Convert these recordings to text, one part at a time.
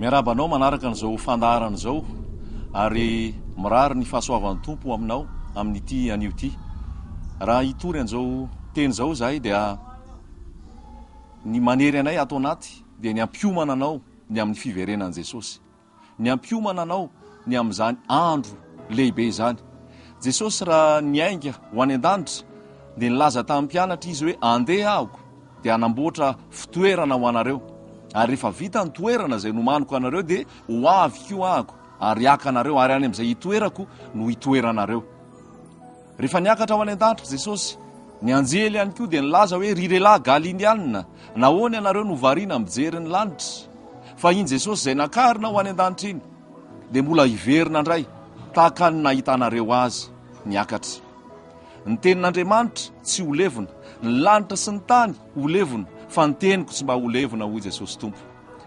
Miarabanao manaraka n'izao fandaharana izao ary mirary ny fahasoavan'ny tompo aminao amin'ity anio ity. Raha hitory an'izao teny izao zahay dia ny manery anay ato anaty dia ny ampiomana anao ny amin'ny fiverenan'i Jesosy, ny ampiomana anao ny amin'izany andro lehibe izany. Jesosy raha niainga ho any an-danitra dia nilaza tamin'ny mpianatra izy hoe andeha ahako dia hanamboatra fitoerana ho anareo, ary rehefa vita ny toerana izay nomaniko anareo dia ho avy koa ahako ary haka anareo, ary any amin'izay hitoerako no hitoeranareo. Rehefa niakatra ho any an-danitra Jesosy, ny anjely ihany koa dia nilaza hoe ry lehilahy Galiliana, nahoana ianareo no variana mijery ny lanitra? Fa iny Jesosy izay nakarina ho any an-danitra iny dia mbola hiverina indray tahaka ny nahitanareo azy niakatra. Ny tenin'Andriamanitra tsy ho levona, ny lanitra sy ny tany ho levona, fa ny teniko tsy mba ho levona hoy Jesosy Tompo.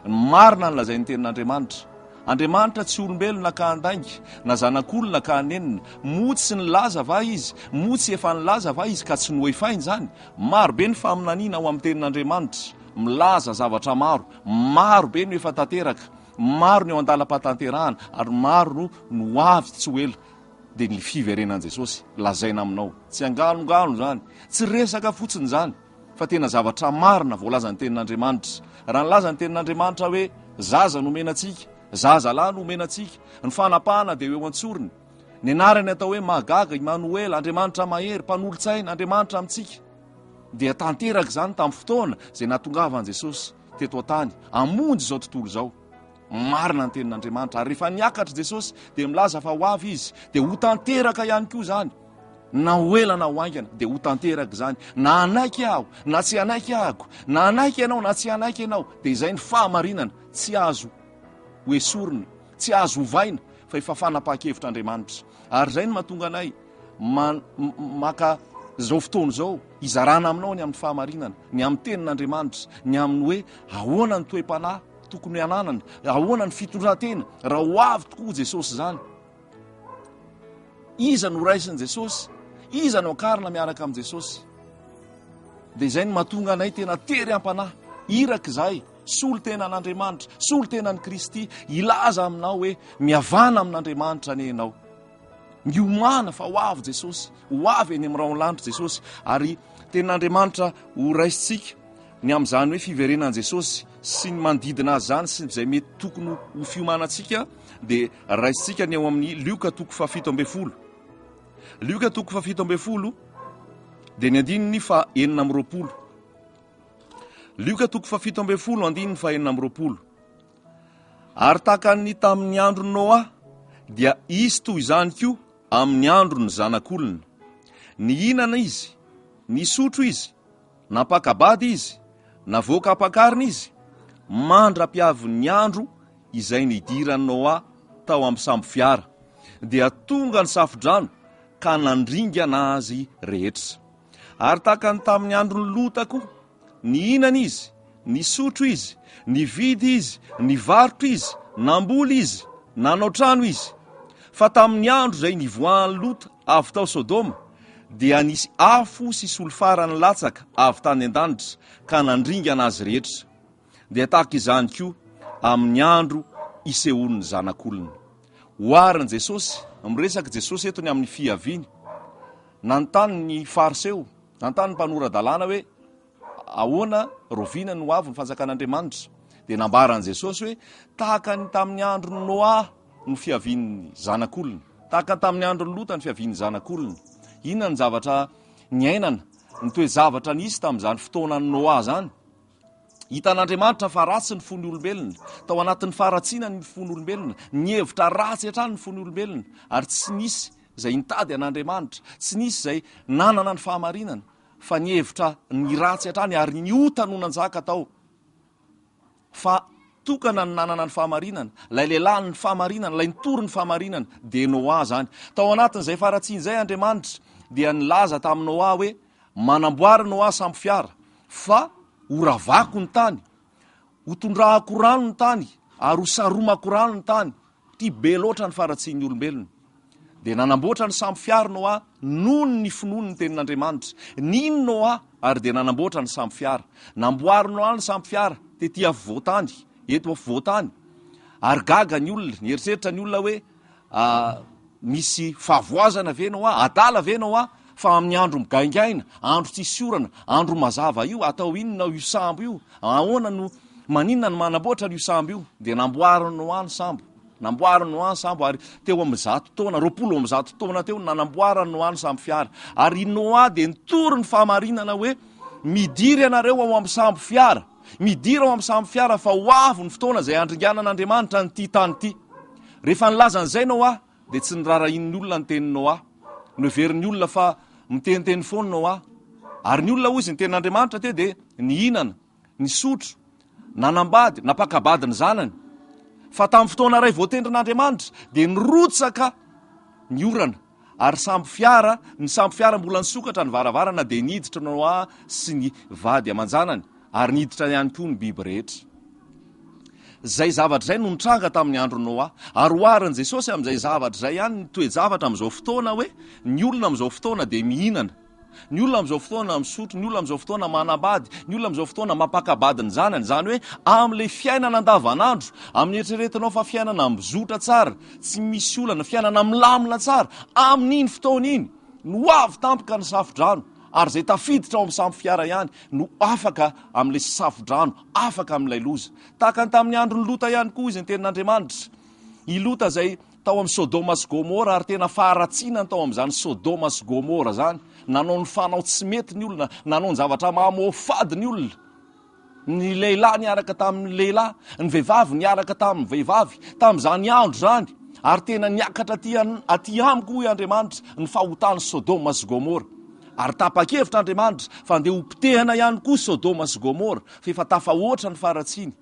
Ny marina ny lazay ny tenin'Andriamanitra. Andriamanitra tsy olombelona ka handainga, na zanak'olona ka hanenina. Motsy ny laza va izy, motsy efa nilaza va izy ka tsy nohefainy zany. Maro be ny faminaniana ao amin'ny tenin'Andriamanitra, milaza zavatra maro be no efa tanteraka, maro ny eo andalam-pahatanterahana, ary maro no avy tsy ho ela. Dia ny fiverenan'i Jesosy lazaina aminao, tsy angalongalo zany, tsy resaka fotsiny zany, fa tena zavatra marina voalaza ny tenin'Andriamanitra. Raha nilaza ny tenin'Andriamanitra hoe zaza no menantsika, zaza lahy no menantsika, ny fanapahana dia eo antsoriny, ny anarany atao hoe Magaga, Emmanuel, Andriamanitra mahery, mpanolontsaina, Andriamanitra amintsika, dia tanteraka zany tamin'ny fotoana izay nahatongavan'i Jesosy teto an-tany hamonjy izao tontolo izao. Marina ny tenin'Andriamanitra, ary rehefa niakatra Jesosy dia milaza fa ho avy izy dia ho tanteraka ihany koa zany, na ho ela na ho aingana dia ho tanteraka zany, na anaiky aho na tsy anaiky ahako, na anaiky ianao na tsy anaiky ianao, dia izay ny fahamarinana, tsy azo hoesorina, tsy azo hovaina, fa efa fanapahan-kevitr'Andriamanitra. Ary izay no mahatonga anay maka izao fotoana izao izarana aminao ny amin'ny fahamarinana, ny amin'ny tenin'Andriamanitra, ny amin'ny hoe ahoana ny toe-panahy tokony hananana, ahoana ny fitondran-tena raha ho avy tokoa Jesosy zany. Iza no raisin'i Jesosy, iza no akarina miaraka amin'i Jesosy. Dia izay no mahatonga anay tena tery am-panahy, iraka izahay, solo tenan'Andriamanitra, solo tenan'i Kristy, ilaza aminao hoe mihavana amin'Andriamanitra ane ianao, miomana fa ho avy Jesosy, ho avy eny amin'ny raon'lanitra Jesosy. Ary tenin'Andriamanitra ho raisitsika ny amin'izany hoe fiverenan'i Jesosy sy ny manodidina azy zany sy izay mety tokony ho fiomanantsika, dia raisitsika ny eo amin'ny Lioka 7:12. Lioka 7:12 dia ny andininy fa 420. Lioka 7:12 andininy fa 420. Ary tahaka ny tamin'ny andro Noa dia izy toy izany koa amin'ny andro ny zanak'olona. Ny hinana izy, ny sotro izy, napakabady izy, navoaka ampakarina izy, mandra-piavy ny andro izay nidiran'i Noa tao amin'ny sambo fiara, dia tonga ny safodrano ka nandringana azy rehetra. Ary tahaka ny tamin'ny andro ny Lota koa, ny hinana izy, ny sotro izy, ny vidy izy, ny varotra izy, namboly izy, nanao trano izy. Fa tamin'ny andro izay nivoahan'ny Lota avy tao Sodoma, dia nisy afo sy solofarany latsaka avy tany an-danitra ka nandringana azy rehetra. Dia tahaka izany koa amin'ny andro isehoan'ny zanak'olona. Oharin'i Jesosy, miresaka Jesosy eto ny amin'ny fiaviany, nanontany ny fariseo, nanontany ny mpanorandalàna hoe ahoana roviana no avy ny fanjakan'Andriamanitra. Dia nambaran'i Jesosy hoe tahaka ny tamin'ny andro ny Noa no fiavian'ny zanak'olona, tahaka ny tamin'ny andro ny Lota ny fiavian'ny zanak'olona. Inona ny zavatra niainana, ny toe-zavatra nisy tamin'izany fotoanan'ny Noa zany? Hitan'Andriamanitra fa ratsy ny fon'ny olombelona, tao anatin'ny faharatsiana ny fon'ny olombelona, ny hevitra ratsy hatrany ny fon'ny olombelona, ary tsy nisy izay nitady an'Andriamanitra, tsy nisy izay nanana ny fahamarinana, fa ny hevitra ny ratsy hatrany, ary ny ota no nanjaka tao. Fa tokana ny nanana ny fahamarinana, lay lehilahy ny fahamarinana, lay nitory ny fahamarinana, dia Noa zany. Tao anatin'izay faharatsiana izay Andriamanitra dia nilaza tamin'ny Noa hoe manamboary Noa sambo fiara, fa horavako ny tany, ho tondrahako rano ny tany, ary ho saromako rano ny tany, ty be loatra ny faharatsian'ny olombelona. Dia nanamboatra ny sambo fiara Noa noho ny finoany ny tenin'Andriamanitra. Nino Noa ary dia nanamboatra ny sambo fiara. Namboary Noa ny sambo fiara tetỳ afovoantany, eto afovoantany, ary gaga ny olona nieritreritra ny olona hoe misy fahavoazana venao adala venao fa amin'ny andro migaingaina, andro tsisy orana, andro mazava io atao inona io sambo io, ahoana no maninona no manamboatra io sambo io, de namboarino any sambo, namboarino any sambo, ary teo amin'ny 100 taona, 20 taona teo nanamboarano any sambo fiara, ary Noa de nitory ny fahamarinana hoe midiry ianareo ao amin'ny sambo fiara, midiry ao amin'ny sambo fiara fa ho avy ny fotoana zay andringanan'Andriamanitra nyty tany ity. Rehefa nilaza an'izay Noa de tsy nirarahin'ny olona ny teny Noa, noverin'ny olona fa miteniteny foana Noa, ary ny olona hozy ny tenin'Andriamanitra te de nihinana, nisotro, nanambady, napakabady ny zanany. Fa tamin'ny fotoana ray voatendrin'Andriamanitra de nirotsaka ny orana, ary ny sambo fiara mbola nisokatra ny varavarana de niditra Noa sy ny vady aman-janany, ary niditra ihany koa ny biby rehetra. Zay zavatra zay no nitranga tamin'ny andro Noa, ary oharin' Jesosy amin'izay zavatra zay ihany ny toe-javatra amin'izao fotoana hoe ny olona amin'izao fotoana de mihinana, ny olona amin'izao fotoana misotro, ny olona amin'izao fotoana manambady, ny olona amin'izao fotoana mapakabady ny zanany, zany hoe amin'ilay fiainana andavanandro, amin'ny eritreretinao fa fiainana mizotra tsara, tsy misy olana, fiainana milamina tsara, amin'iny fotoana iny no avy tampoka ny safodrano, ary zay tafiditra ao amin'ny sambo fiara ihany no afaka amin'ilay safodrano, afaka amin'ilay loza. Tahaka ny tamin'ny andro ny Lota ihany koa izy ny tenin'Andriamanitra, i Lota zay tao amin'ny Sodoma sy Gomora, ary tena faharatsinany tao amin'izany Sodoma sy Gomora zany, nanao ny fanao tsy mety ny olona, nanao ny zavatra mahamofady ny olona, ny lehilahy niaraka tamin'ny lehilahy, ny vehivavy niaraka tamin'ny vehivavy, tamin'izany andro zany, ary tena niakatra aty amiko i Andriamanitra ny fahotany Sodoma sy Gomora, ary tapa-kevitra Andriamanitra fa andeha hopitehana ihany koa Sodoma sy Gomora, fa efa tafahoatra ny faratsiny.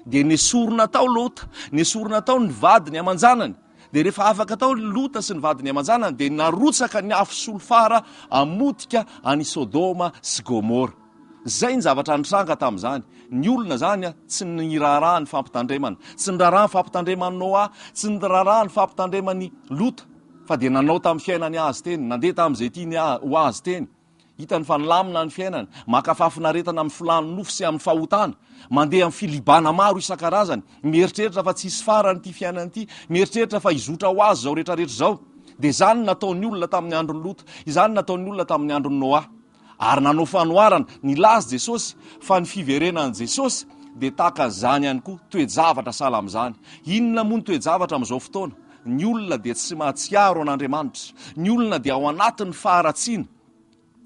De nesorina tao Lota, nesorina tao ny vadiny aman-janany, de rehefa afaka tao Lota sy ny vadiny aman-janany de narotsaka ny afo solofara amotika any Sodoma sy Gomora. Zay ny zavatra nitranga tamin'izany. Ny olona zany tsy niraraha ny fampitandremana, tsy niraraha ny fampitandremany Noa, tsy niraraha ny fampitandremany Lota, fa de nanao tamin'ny fiainany azy teny, nandeha tamin'izay tiany ho azy teny. Hitany fa nilamina ny fiainany, makafafinaretana amin'ny filany nofo sy amin'ny fahotana, mandeha amin'ny filibana maro isan-karazany, mieritreritra fa tsisy farany ity fiainany ity, mieritreritra fa hizotra ho azy zao rehetrarehetra zao. De zany nataon'ny olona tamin'ny andron'ny Lota, izany nataon'ny olona tamin'ny andron'ny Noa. Ary nanao fanoharana, nilaza Jesosy fa ny fiverenan'i Jesosy de tahaka zany ihany koa toe-javatra sahala amin'izany. Inona moa ny toe-javatra amin'izao fotoana? Ny olona de tsy mahatsiaro an'Andriamanitra, ny olona de ao anatin'ny faharatsiana,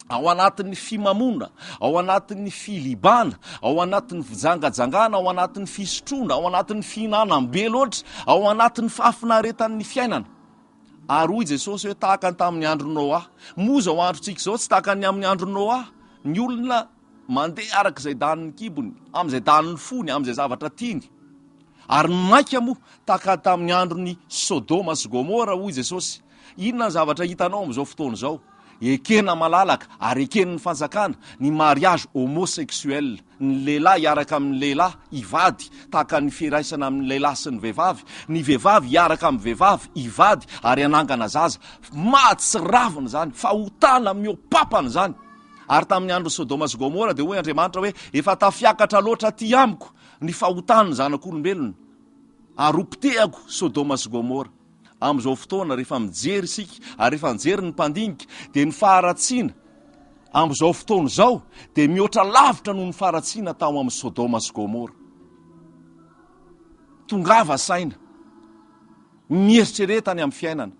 ao anatin'ny fimamona, ao anatin'ny filibana, ao anatin'ny fijangajangana, ao anatin'ny fisotrona, ao anatin'ny fihinanam-be loatra, ao anatin'ny fahafinaretan'ny fiainana. Ary hoy Jesosy hoe tahaka ny tamin'ny andro Noa, moa zao androntsika zao tsy tahaka ny amin'ny andro Noa, ny olona mandeha araka izay danin'ny kibony, amin'izay danin'ny fony, amin'izay zavatra tiany. Ary maika moa tahaka tamin'ny andron'ny Sodoma sy Gomora hoy Jesosy. Inona ny zavatra hitanao amin'izao fotoana izao? Ekena malalaka ary eken'ny fanjakana, ny mariage homosexuel, ny lehilahy hiaraka amin'ny lehilahy ivady, tahaka ny firaisana amin'ny lehilahy sy ny vehivavy hiaraka amin'ny vehivavy ivady ary anangana zaza. Mahatsiravina zany, fahotana miopapana zany. Ary tamin'ny andro Sodoma sy Gomora de hoy Andriamanitra hoe efa tafiakatra loatra aty amiko ny fahotany zanak'olombelona, ary hopitehako Sodoma sy Gomora. Amin'izao fotoana rehefa mijery isika, ary rehefa mijery ny mpandinika, de ny faharatsiana amin'izao fotoana izao de mihoatra lavitra noho ny faharatsiana tao amin'ny Sodoma sy Gomora. Tongava saina, mieritreretany amin'ny fiainana,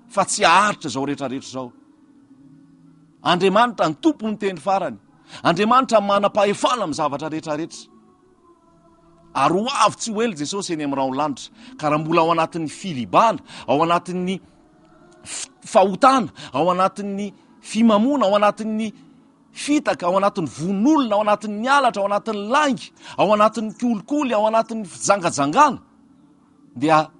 fa tsy aharitra zao rehetrarehetra zao. Andriamanitra ny tompo ny teny farany, Andriamanitra manam-pahefana amin'ny zavatra rehetrarehetra. Ary ho avy tsy ho ely Jesosy eny amin'ny raolanitra, ka raha mbola ao anatin'ny filibana, ao anatin'ny fahotana, ao anatin'ny fimamona, ao anatin'ny fitaka, ao anatin'ny vonolona, ao anatin'ny alatra, ao anatin'ny langy, ao anatin'ny kolikoly, ao anatin'ny fijangajangana, dia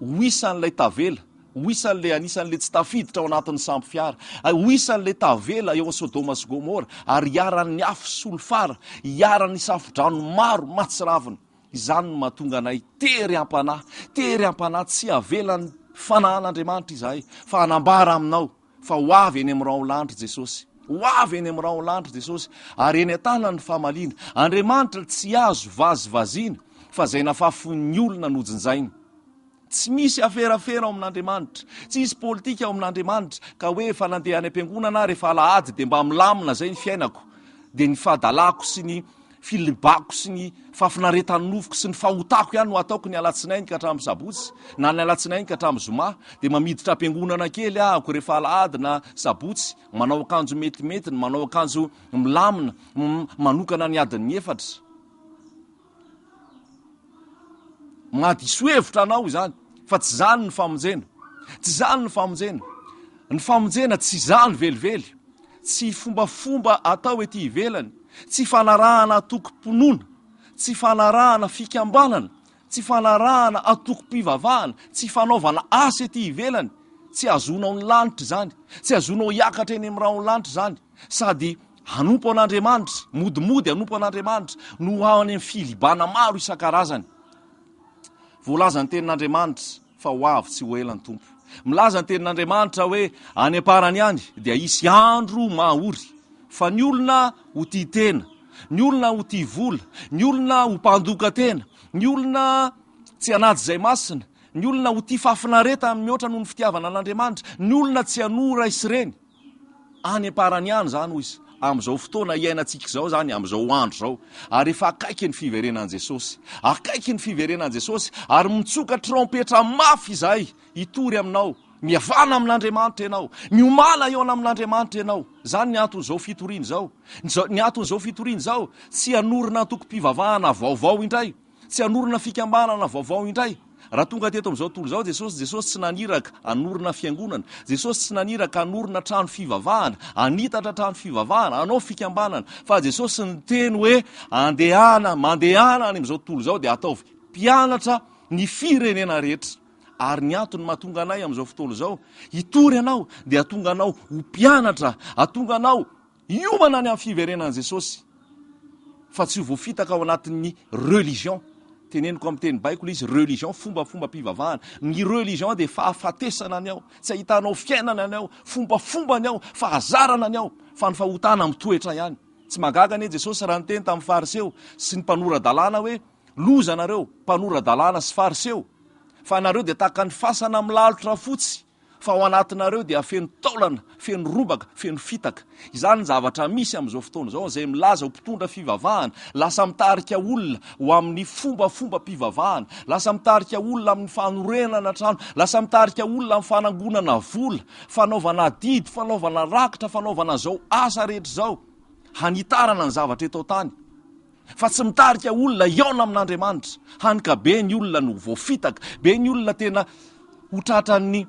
ho isan'ilay tavela, ho isan'ilay anisan'ilay tsy tafiditra ao anatin'ny sambo fiara, ho isan'ilay tavela eo Sodoma sy Gomora, ary hiaran'ny afo solofara, hiaran'ny safodrano maro mahatsiravina. Izany no mahatonga anay tery am-panahy tsy avelan'ny fanahan'Andriamanitra izahay, fa hanambara aminao fa ho avy eny amin'ny raolanitra Jesosy, ho avy eny amin'ny raolanitra Jesosy, ary eny an-tana ny fahamaliana. Andriamanitra tsy azo vazivaziana, fa zay nafafon'ny olona nojinzainy. Tsy misy aferafera ao amin'Andriamanitra, tsy misy politika ao amin'Andriamanitra ka hoe efa nandeha any am-piangonana rehefa alahady dia mba milamina zay ny fiainako, dia ny fahadalako sy ny filibako sy ny fafinaretan'ny nofoko sy ny fahotako ihany no ataoko ny alatsinainy ka hatramin'ny sabotsy na ny alatsinainy ka hatramin'ny zoma, dia mamiditra am-piangonana kely ahako rehefa alahady na sabotsy, manao akanjo metimety, manao akanjo milamina, manokana ny adiny 4. Mahadiso hevitra anao izany, fa tsy zany ny famonjena. Tsy zany ny famonjena. Ny famonjena tsy zany velively, tsy fombafomba atao ety ivelany, tsy fanarahana atoko-ponona, tsy fanarahana fikambanana, tsy fanarahana atoko-pivavahana, tsy fanaovana asa ety ivelany, tsy azonao ny lanitra zany, tsy azonao hiakatra eny amin'ny raha ny lanitra zany, sady hanompo an'Andriamanitra, modimody hanompo an'Andriamanitra no any amin'ny filibana maro isan-karazany. Voalaza ny tenin'Andriamanitra fa ho avy tsy ho elan'ny tompo. Milaza ny tenin'Andriamanitra hoe any am-parany any dia hisy andro mahory, fa ny olona ho tia tena, ny olona ho tia vola, ny olona ho mpandoka tena, ny olona tsy hanajo izay masina, ny olona ho tia fafinareta mihoatra noho ny fitiavana an'Andriamanitra, ny olona tsy hanora isireny. Any am-parany any zany hoy izy. Amin'izao fotoana iainantsika izao zany, amin'izao andro zao, ary efa akaiky ny fiverenan'i Jesosy, akaiky ny fiverenan'i Jesosy, ary mitsoka trompetra mafy izay hitory aminao, mihavana amin'Andriamanitra ianao, miomana eo amin'Andriamanitra ianao. Zany ny anton'izao fitoriana izao. Ny anton'izao fitoriana izao, tsy hanorina antoko-pivavahana vaovao indray, tsy hanorina fikambanana vaovao indray. Raha tonga teto amin'izao tontolo izao, Jesosy tsy naniraka hanorina fiangonana, Jesosy tsy naniraka hanorina trano fivavahana, hanitatra trano fivavahana, hanao fikambanana, fa Jesosy niteny hoe mandehana any amin'izao tontolo izao dia ataovy mpianatra ny firenena rehetra. Ary ny antony mahatonga anay amin'izao fotoana izao, hitory anao dia hatonga anao ho mpianatra, hatonga anao hiomana any amin'ny fiverenan'i Jesosy, fa tsy ho voafitaka ao anatin'ny religion. Teneniko amin'ny teny baiko izy religion, fomba pivavahana. Ny religion dia fahafatesana any ao, tsy ahitanao fiainana any ao, fomba ny ao, fahazarana ny ao, fa ny fahotana mitoetra ihany. Tsy magaga ne Jesosy raha niteny tamin'ny fariseo sy ny mpanora-dalàna hoe loza nareo, mpanora-dalàna sy fariseo, fa nareo dia tahaka ny fasana milalotra fotsy, fa ao anatinareo dia feno taolana, feno robaka, feno fitaka. Izany ny zavatra misy amin'izao fotoana izao, izay milaza ho mpitondra fivavahana, lasa mitarika olona ho amin'ny fomba pivavahana, lasa mitarika olona amin'ny fanorenana trano, lasa mitarika olona amin'ny fanangonana vola, fanaovana didy, fanaovana rakitra, fanaovana zao asa rehetra zao, hanitarana ny zavatra eto tany. Fa tsy mitarika olona iaona amin'Andriamanitra. Hany ka be ny olona no voafitaka, be ny olona tena hotratran'ny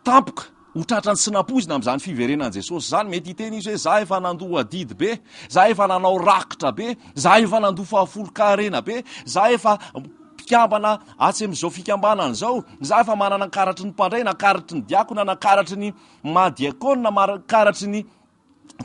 tampoka, hotratrany sy nampozina amin'izany fiverenan'i Jesosy zany. Mety hiteny izy hoe za efa nandoa didy be, za efa nanao rakitra be, za efa nandoa fahafolo-karena be, za efa mpikambana atsy amin'izao fikambanana zao, za efa manana karatry ny mpandray, na karatry ny diakona, na karatry ny mahadiakona, na karatry ny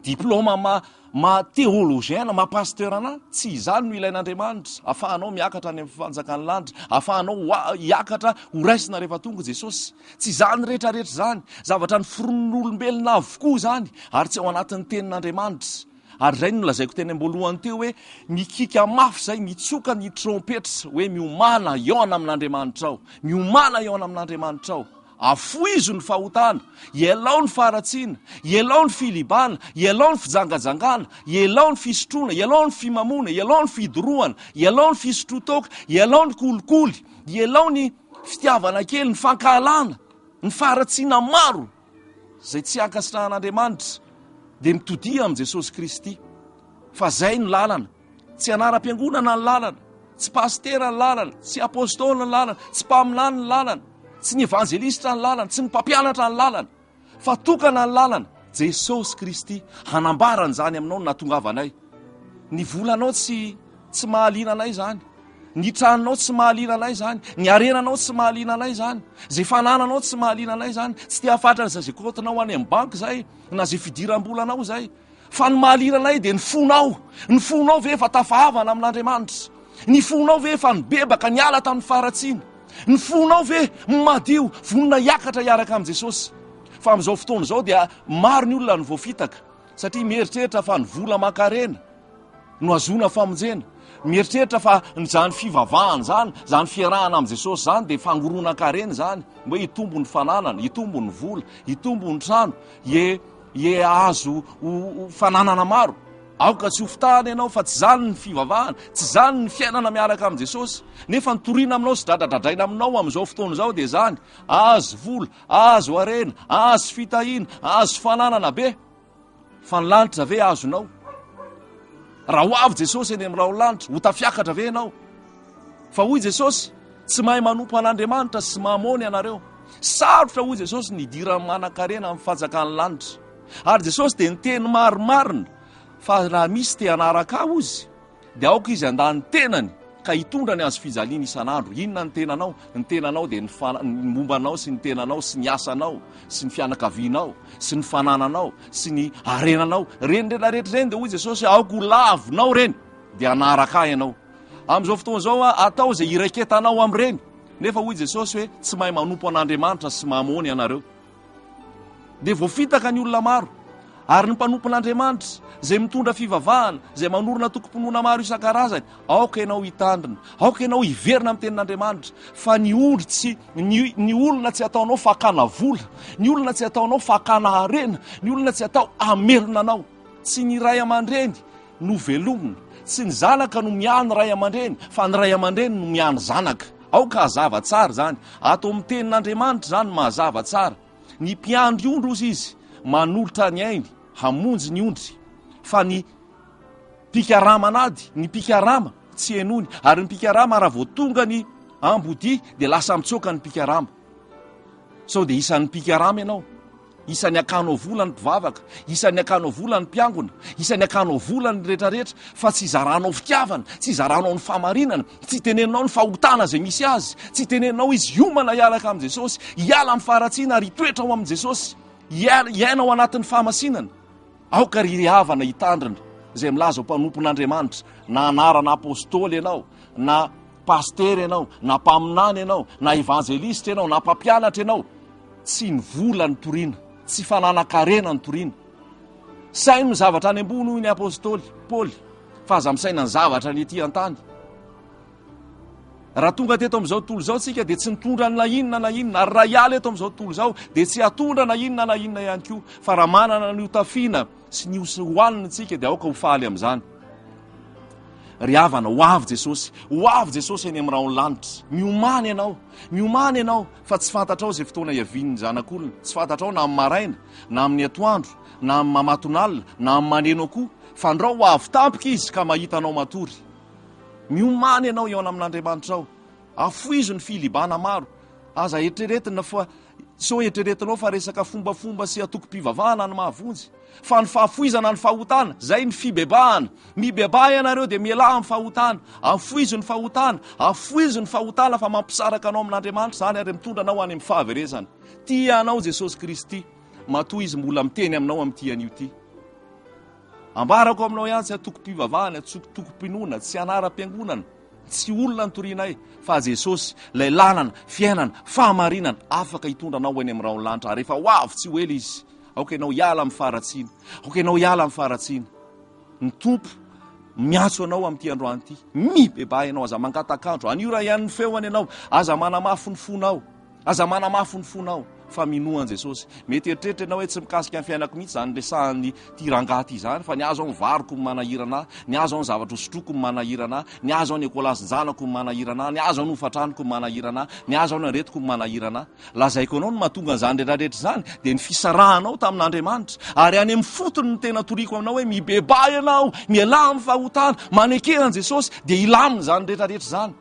diplôma ma-teologien, ma-pasteur ana. Tsy izany no ilain'Andriamanitra. Afahanao miakatra any amin'ny fanjakany lanitra, afahanao hiakatra ho raisina rehefa tonga Jesosy. Tsy izany rehetrarehetra zany, zavatra ny foron'olombelona avokoa zany, ary tsy ao anatin'ny tenin'Andriamanitra. Ary zay no lazaiko teny amboalohany teo hoe mikika mafy zay, mitsoka ny trompetra hoe miomana iaona amin'Andriamanitra ao, miomana iaona amin'Andriamanitra ao. Afoizo ny fahotana, ielao ny faratsiana, ielao ny filibana, ielao ny fijangajangana, ielao ny fisotroana, ielao ny fimamona, ielao ny fidorohana, ielao ny fisotrotoka, ielao ny kolikoly, ielao ny fitiavana kely, ny fankahalana, ny faratsiana maro zay tsy ankasitrahan'Andriamanitra dia mitodia amin'i Jesosy Kristy. Fa zay ny lalana, tsy anaram-piangonana ny lalana, tsy pastera ny lalana, tsy apôstôly ny lalana, tsy mpaminany ny lalana, tsy ny evangelistra ny lalana, tsy ny mpampianatra ny lalana, fa tokana ny lalana Jesosy Kristy. Hanambarany zany aminao no nahatongavanay. Ny volanao tsy mahaliana anay zany, ny tranonao tsy mahaliana anay zany, ny arenanao tsy mahaliana anay zany, zay fanananao tsy mahaliana anay zany, tsy tia hafatrana zay kotinao any amin'ny banky zay, na zay fidiram-bolanao zay. Fa ny mahaliana anay dia ny fonao ve efa tafahavana amin'Andriamanitra, ny fonao ve efa nibebaka ny ala tamin'ny faratsiana, ny fonao ve madio vonona hiakatra hiaraka amin'i Jesosy. Fa amin'izao fotoana izao dia maro ny olona ny voafitaka, satria mieritreritra fa ny vola makarena, no azona famonjena. Mieritreritra fa nyzany fivavahana zany, zany fiarahana amin'ny Jesosy zany dia fangoronan-karena zany, mba hitombo ny fananana, hitombo ny vola, hitombo ny trano, azo fananana maro. Aoka tsy hofitahana ianao fa tsy zany ny fivavahana, tsy zany ny fiainana miaraka amin'ny Jesosy. Nefa nitoriana aminao sy dradradradraina aminao amin'izao fotoana izao dia zany, azo vola, azo arena, azo fitahiana, azo fananana be. Fa ny lanitra ve azonao? Raha ho avy Jesosy eny amin'ny raha ho lanitra, ho tafiakatra ve ianao? Fa hoy Jesosy, tsy mahay manompo an'Andriamanitra sy mamony ianareo. Sarotra hoy Jesosy nidira manan-karena amin'ny fanjakany lanitra. Ary Jesosy dia niteny marimarina fa raha misy te hanaraka aho izy, dia aoka izy handany tenany ka hitondra ny azo fijaliana isan'andro. Inona ny tenanao? Ny tenanao dia ny mombanao sy ny tenanao sy ny asanao sy ny fianakavianao sy ny fanananao sy ny arenanao. Reny rehetrarehetra reny dia hoy Jesosy, aoka ho lavinao reny dia hanaraka ahy ianao. Amin'izao fotoana izao atao izay iraiketanao amin'ireny. Nefa hoy Jesosy hoe tsy mahay manompo an'Andriamanitra sy mamony ianareo. Dia voafitaka ny olona maro. Ary ny mpanompon'Andriamanitra izay mitondra fivavahana, izay manorina tokom-pinoana maro isan-karazany, aoka ianao hitandrina, aoka ianao hiverina amin'ny tenin'Andriamanitra. Fa ny olona tsy ataonao fakana vola, ny olona tsy ataonao fakana arena, ny olona tsy atao amelona anao. Tsy ny ray aman-dreny no velomina, tsy ny zanaka no miany ray aman-dreny, fa ny ray aman-dreny no miany zanaka. Aoka hazava tsara zany. Ato amin'ny tenin'Andriamanitra zany mahazava tsara. Ny mpiandry ondry ozy izy manolotra ny ainy, hamonjy ny ondry. Fa ny pikarama nady, ny pikarama tsy enony. Ary ny pikarama raha vao tonga ny ambody dia lasa mitsoka ny pikarama. Sao dia isan'ny pikarama ianao, isan'ny akanao vola ny mpivavaka, isan'ny akanao vola ny mpiangona, isan'ny akanao vola ny rehetrarehetra. Fa tsy zaranao fitiavana, tsy zaranao ny famarinana, tsy tenenao ny fahotana zay misy azy, tsy tenenao izy iomana hialaka amin'ny Jesosy, hiala amin'ny faharatsiana ary hitoetra ao amin'ny Jesosy, hiainao anatin'ny fahamasinana. Aoka ry havana hitandrina izay milaza ho mpanompon'Andriamanitra, na anarana apôstôly ianao, na pastery ianao, na mpaminany ianao, na evangelista ianao, na mpampianatra ianao. Tsy ny vola ny toriana, tsy fananan-karena ny toriana. Sainy ny zavatra any ambony hoy ny apôstôly Paoly, fa aza misaina ny zavatra ny ety an-tany. Raha tonga teto amin'izao tontolo izao tsika dia tsy nitondra na inona na inona, ary raha hiala eto amin'izao tontolo izao dia tsy hatondra na inona na inona ihany koa. Fa raha manana ny hotafiana sy ny hoanina tsika dia aoka ho faly amin'izany. Ry havana, ho avy Jesosy eny amin'ny raha ho lanitra. Miomany ianao, fa tsy fantatrao izay fotoana hiavin'ny zanak'olona. Tsy fantatrao na amin'ny maraina, na amin'ny atoandro, na amin'ny mamatonalina, na amin'ny maneno koa. Fa ndrao ho avy tampoka izy ka mahita anao matory. Miomany ianao eo amin'Andriamanitra ao. Afoizo ny filibana maro. Aza eritreretina fa so eritreretinao fa resaka fombafomba sy atoko-pivavahana ny mahavonjy. Fa ny fahafoizana ny fahotana, zay ny fibebahana. Mibebah ianareo dia miala amin'ny fahotana. Afoizo ny fahotana fa mampisaraka anao amin'Andriamanitra zany ary mitondra anao any amin'ny fahaverezana. Tia anao Jesosy Kristy, matoa izy mbola miteny aminao amin'ity anio ity. Ambarako aminao ihany tsy atoko-pivavahana, tsy toko-pinoana, tsy anaram-piangonana, tsy olona ny torianay, fa Jesosy, ilay lalana, fiainana, fahamarinana, afaka hitondra anao eny amin'ny raha ho lanitra. Rehefa ho avy tsy ho ela izy, aoka ianao hiala amin'ny faharatsiana. Ny tompo miatso anao amin'ity androany ity, mibebah ianao, aza mangatakandro, anio raha ihany ny feoany ianao, aza manamafy ny fonao, fa minoan Jesosy. Mety eritreritra ianao hoe tsy mikasika ny fiainako mihitsy zany resahany ty rangaty zany, fa ny azo ao ny varoko ny manahirana, ny azo ao ny zavatra hosotroko ny manahirana, ny azo ao ny ekôlasin-janako ny manahirana, ny azo ao ny hofatranoko ny manahirana, ny azo ao ny aretiko ny manahirana. Lazaiko anao no mahatonga an'izany rehetrarehetra zany dia ny fisarahanao tamin'Andriamanitra. Ary any amin'ny fotony ny tena toriko aminao hoe mibebah ianao, miala amin'ny fahotana, manekehan Jesosy dia ilamina zany rehetrarehetra zany.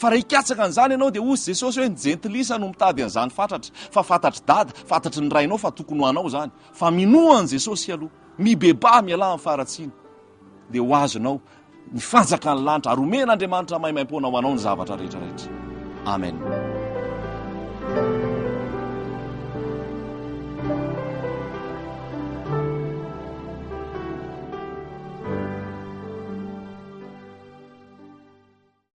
Fa raha hikatsaka an'izany ianao dia osy Jesosy hoe ny jentilisa no mitady an'izany fatratra. Fa fantatry dada, fantatry ny rainao fa tokony ho anao zany. Fa minoan Jesosy aloha, mibebah miala amin'ny faharatsiana. Dia ho azonao ny fanjakany lanitra, ary omen'Andriamanitra maimaimpona ho anao ny zavatra rehetrarehetra. Amen.